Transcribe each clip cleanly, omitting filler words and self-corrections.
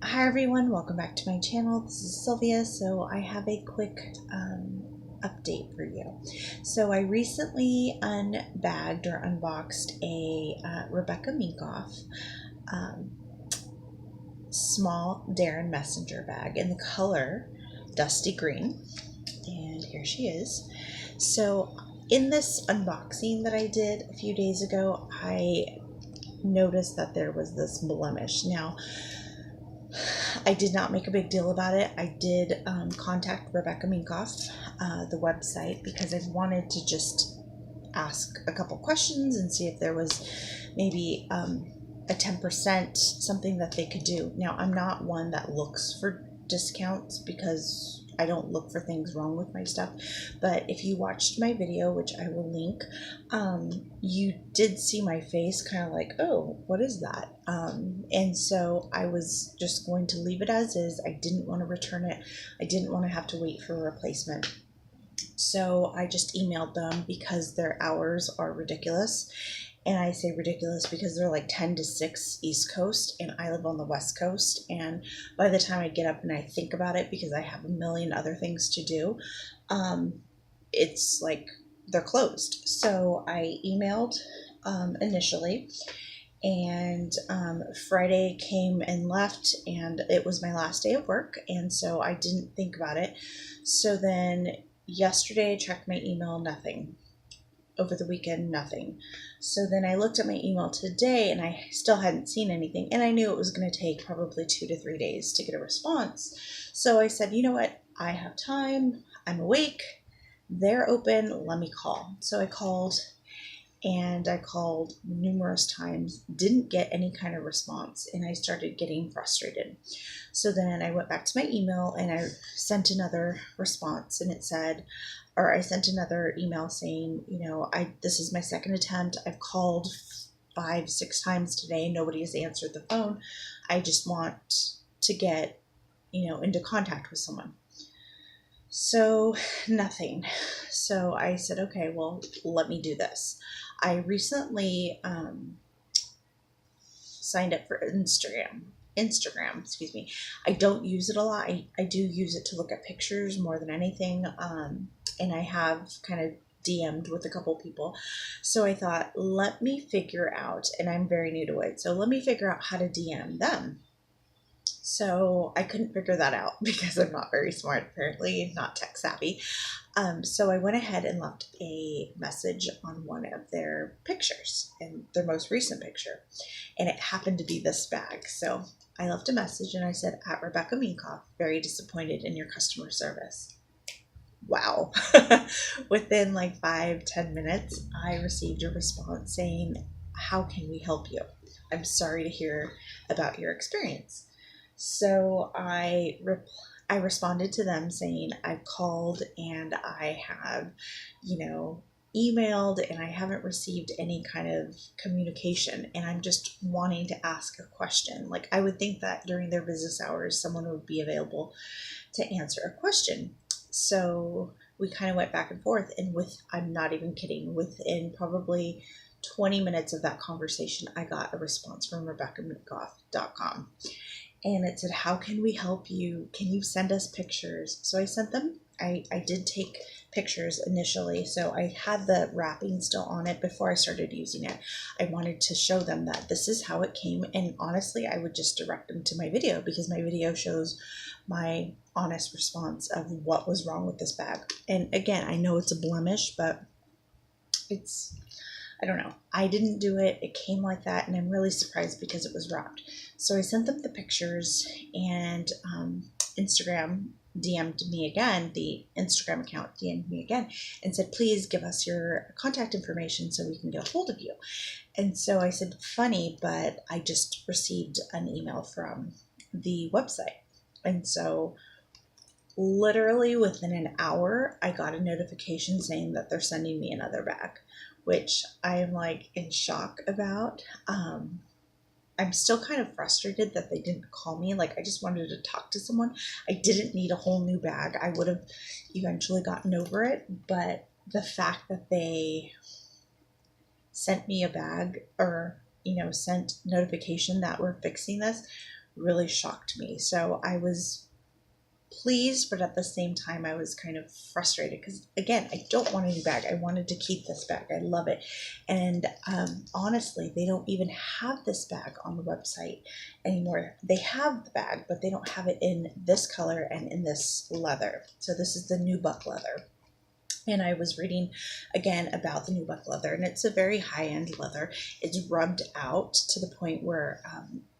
Hi everyone, welcome back to my channel. This is Sylvia. So I have a quick update for you. So I recently unbagged or unboxed a Rebecca Minkoff small Darren messenger bag in the color dusty green, and here she is. So in this unboxing that I did a few days ago, I noticed that there was this blemish. Now, I did not make a big deal about it. I did contact Rebecca Minkoff, the website, because I wanted to just ask a couple questions and see if there was maybe a 10% something that they could do. Now, I'm not one that looks for discounts because I don't look for things wrong with my stuff. But if you watched my video, which I will link, you did see my face kind of like, oh, what is that? And so I was just going to leave it as is. I didn't want to return it. I didn't want to have to wait for a replacement. So I just emailed them because their hours are ridiculous. And I say ridiculous because they're like 10 to 6 East Coast, and I live on the West Coast. And by the time I get up and I think about it, because I have a million other things to do, it's like they're closed. So I emailed initially, and Friday came and left, and it was my last day of work, and so I didn't think about it. So then yesterday I checked my email, nothing. Over the weekend, nothing. So then I looked at my email today and I still hadn't seen anything, and I knew it was going to take probably 2 to 3 days to get a response. So I said, you know what, I have time, I'm awake, they're open, let me call. So I called, and I called numerous times, didn't get any kind of response, and I started getting frustrated. So then I went back to my email and I sent another response, and it said, or I sent another email saying, you know, this is my second attempt. I've called 5-6 times today. Nobody has answered the phone. I just want to get, into contact with someone. So nothing. So I said, okay, well, let me do this. I recently signed up for Instagram, excuse me. I don't use it a lot. I do use it to look at pictures more than anything. And I have kind of DM'd with a couple people. So I thought, let me figure out, and I'm very new to it, so let me figure out how to DM them. So I couldn't figure that out because I'm not very smart, apparently, not tech savvy. So I went ahead and left a message on one of their pictures, and their most recent picture, and it happened to be this bag. So I left a message and I said, at Rebecca Minkoff, very disappointed in your customer service. Wow. Within like 5-10 minutes, I received a response saying, how can we help you? I'm sorry to hear about your experience. So I responded to them saying, I've called and I have, emailed, and I haven't received any kind of communication, and I'm just wanting to ask a question. Like, I would think that during their business hours, someone would be available to answer a question. So we kind of went back and forth, and I'm not even kidding, within probably 20 minutes of that conversation, I got a response from RebeccaMinkoff.com. And it said, how can we help you? Can you send us pictures? So I sent them. I did take pictures initially. So I had the wrapping still on it before I started using it. I wanted to show them that this is how it came. And honestly, I would just direct them to my video, because my video shows my honest response of what was wrong with this bag. And again, I know it's a blemish, but I don't know. I didn't do it. It came like that, and I'm really surprised because it was wrapped. So I sent them the pictures, and Instagram DM'd me again. The Instagram account DM'd me again and said, please give us your contact information so we can get a hold of you. And so I said, funny, but I just received an email from the website. And so literally within an hour, I got a notification saying that they're sending me another bag, which I am like in shock about. I'm still kind of frustrated that they didn't call me. Like, I just wanted to talk to someone. I didn't need a whole new bag. I would have eventually gotten over it. But the fact that they sent me a bag, or, sent notification that we're fixing this, really shocked me. So I was pleased, but at the same time I was kind of frustrated because, again, I don't want a new bag. I wanted to keep this bag. I love it. And honestly, they don't even have this bag on the website anymore. They have the bag, but they don't have it in this color and in this leather. So this is the nubuck leather. And I was reading again about the nubuck leather, and it's a very high-end leather. It's rubbed out to the point where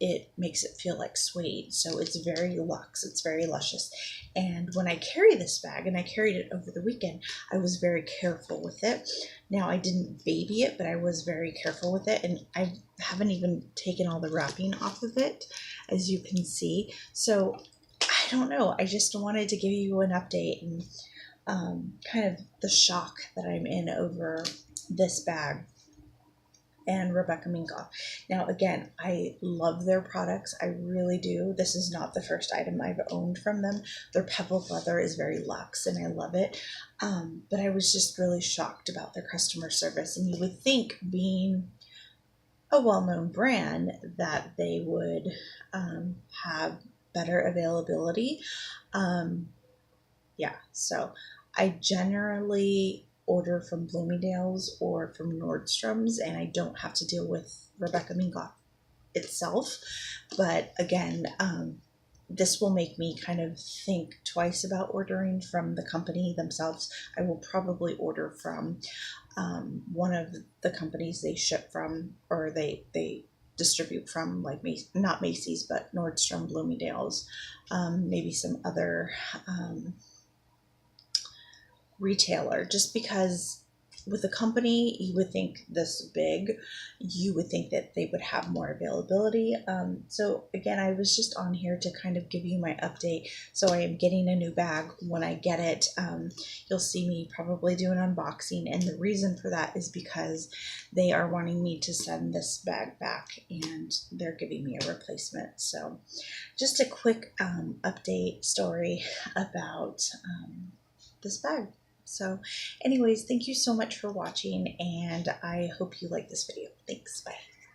it makes it feel like suede. So it's very luxe. It's very luscious. And when I carry this bag, and I carried it over the weekend, I was very careful with it. Now, I didn't baby it, but I was very careful with it. And I haven't even taken all the wrapping off of it, as you can see. So I don't know. I just wanted to give you an update and kind of the shock that I'm in over this bag and Rebecca Minkoff. Now, again, I love their products. I really do. This is not the first item I've owned from them. Their pebbled leather is very luxe, and I love it. But I was just really shocked about their customer service. And you would think, being a well-known brand, that they would have better availability. Yeah, so I generally order from Bloomingdale's or from Nordstrom's, and I don't have to deal with Rebecca Minkoff itself. But again, this will make me kind of think twice about ordering from the company themselves. I will probably order from one of the companies they ship from, or they distribute from, like not Macy's, but Nordstrom, Bloomingdale's, maybe some other retailer, just because with a company you would think this big, you would think that they would have more availability. So again, I was just on here to kind of give you my update. So I am getting a new bag. When I get it, you'll see me probably do an unboxing, and the reason for that is because they are wanting me to send this bag back, and they're giving me a replacement. So just a quick update story about this bag. So anyways, thank you so much for watching, and I hope you like this video. Thanks. Bye.